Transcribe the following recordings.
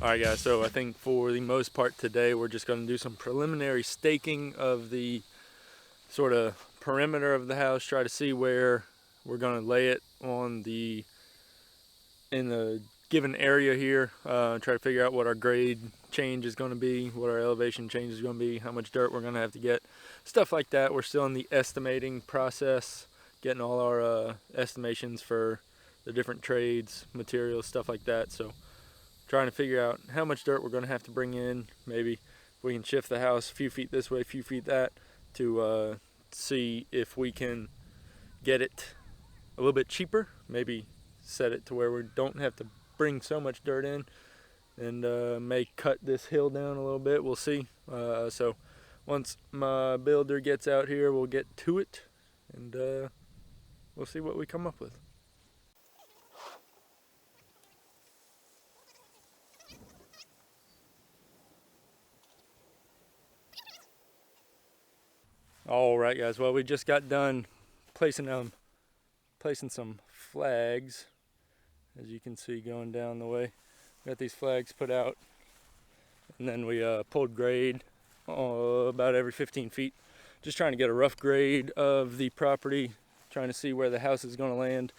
Alright guys, so I think for the most part today we're just going to do some preliminary staking of the sort of perimeter of the house, try to see where we're going to lay it on in the given area here, try to figure out what our grade change is going to be, what our elevation change is going to be, how much dirt we're going to have to get, stuff like that. We're still in the estimating process, getting all our estimations for the different trades, materials, stuff like that. So trying to figure out how much dirt we're going to have to bring in. Maybe we can shift the house a few feet this way, a few feet that, to see if we can get it a little bit cheaper. Maybe set it to where we don't have to bring so much dirt in, and may cut this hill down a little bit. We'll see. So once my builder gets out here, we'll get to it, and we'll see what we come up with. All right, guys. Well, we just got done placing some flags, as you can see going down the way. Got these flags put out, and then we pulled grade about every 15 feet, just trying to get a rough grade of the property, trying to see where the house is going to land,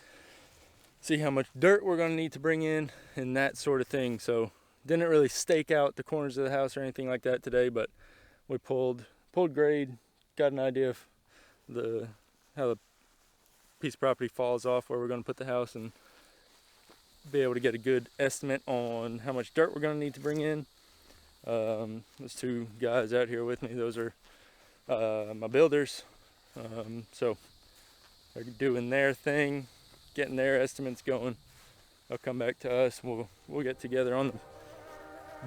see how much dirt we're going to need to bring in, and that sort of thing. So didn't really stake out the corners of the house or anything like that today, but we pulled grade, got an idea of how the piece of property falls off, where we're going to put the house, and be able to get a good estimate on how much dirt we're going to need to bring in. There's two guys out here with me. Those are my builders. So they're doing their thing, getting their estimates going. They'll come back to us. We'll get together on the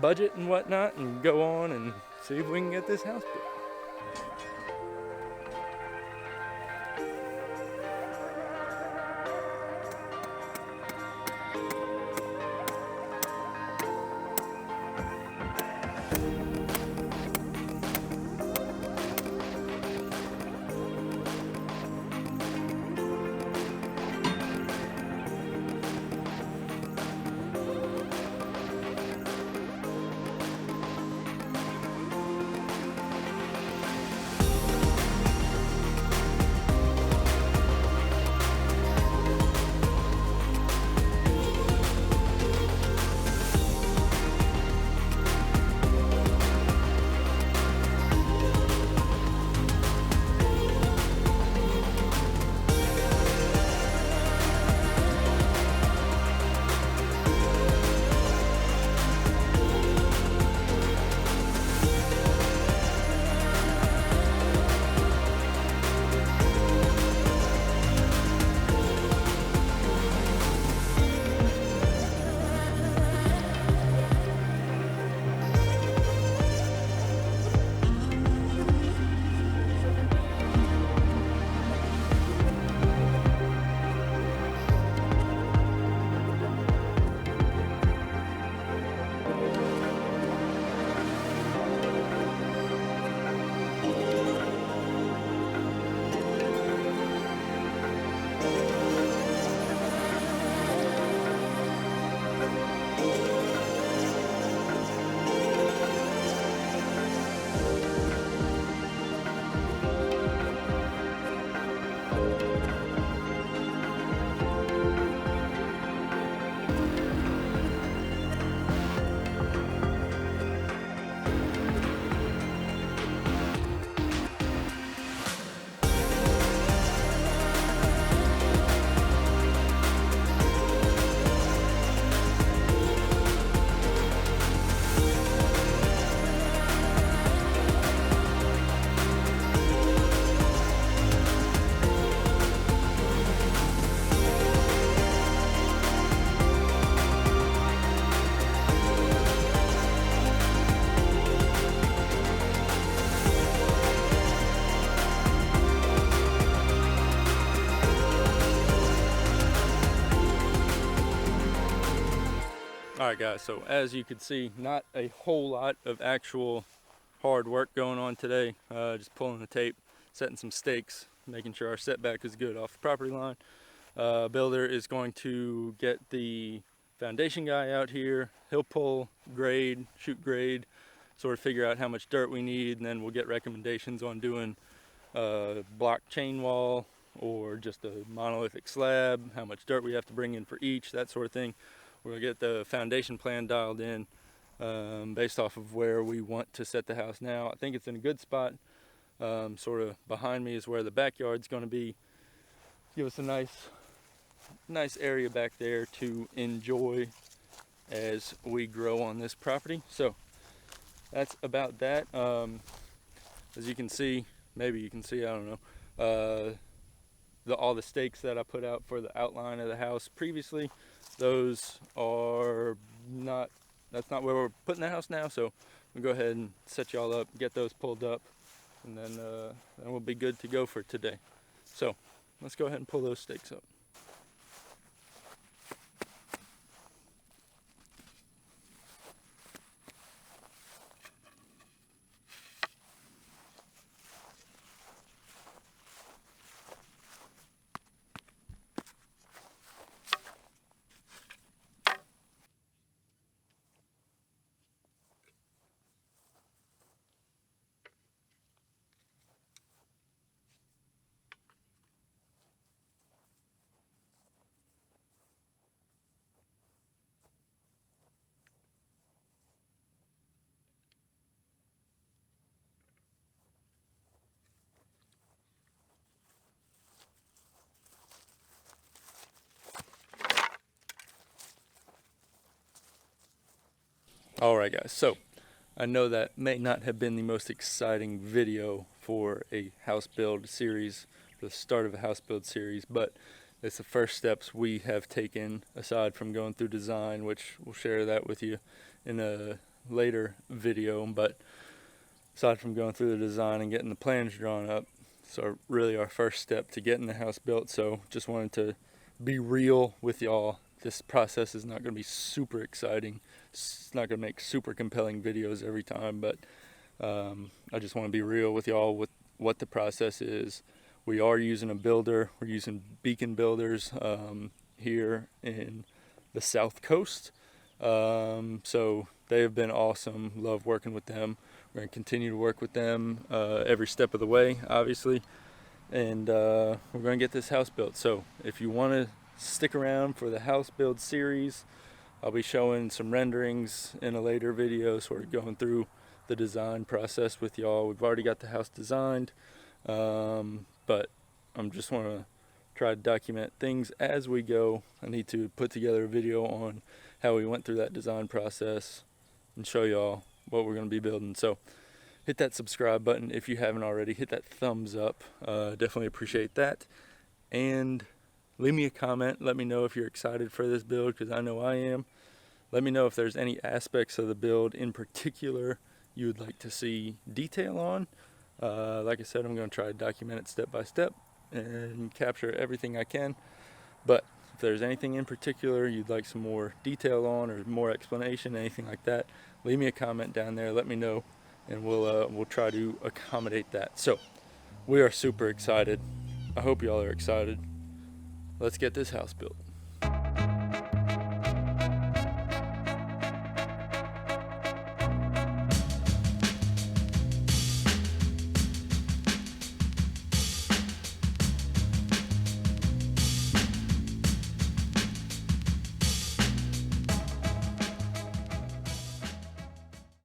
budget and whatnot, and go on and see if we can get this house built. Alright guys, so as you can see, not a whole lot of actual hard work going on today. Just pulling the tape, setting some stakes, making sure our setback is good off the property line. Builder is going to get the foundation guy out here. He'll pull grade, shoot grade, sort of figure out how much dirt we need, and then we'll get recommendations on doing block chain wall or just a monolithic slab, how much dirt we have to bring in for each, that sort of thing. We're gonna get the foundation plan dialed in based off of where we want to set the house now. I think it's in a good spot. Sort of behind me is where the backyard's gonna be. Give us a nice area back there to enjoy as we grow on this property. So that's about that. As you can see, maybe you can see, I don't know, all the stakes that I put out for the outline of the house previously, those are not, that's not where we're putting the house now. So we'll go ahead and set y'all up, get those pulled up, and then we'll be good to go for today. So let's go ahead and pull those stakes up. Alright guys, so I know that may not have been the most exciting video for a house build series, the start of a house build series, but it's the first steps we have taken aside from going through design, which we'll share that with you in a later video. But aside from going through the design and getting the plans drawn up, so really our first step to getting the house built. So just wanted to be real with y'all. This process is not going to be super exciting. It's not going to make super compelling videos every time, but I just want to be real with y'all with what the process is. We are using a builder. We're using Beacon Builders here in the South Coast. So they have been awesome. Love working with them. We're going to continue to work with them every step of the way, obviously. And we're going to get this house built. So if you want to stick around for the house build series, I'll be showing some renderings in a later video, sort of going through the design process with y'all. We've already got the house designed, but I'm just want to try to document things as we go. I need to put together a video on how we went through that design process and show y'all what we're going to be building. So hit that subscribe button if you haven't already. Hit that thumbs up. Definitely appreciate that. And leave me a comment. Let me know if you're excited for this build, because I know I am. Let me know if there's any aspects of the build in particular you would like to see detail on. Like I said, I'm going to try to document it step by step and capture everything I can. But if there's anything in particular you'd like some more detail on, or more explanation, anything like that, leave me a comment down there. Let me know, and we'll try to accommodate that. So we are super excited. I hope y'all are excited. Let's get this house built.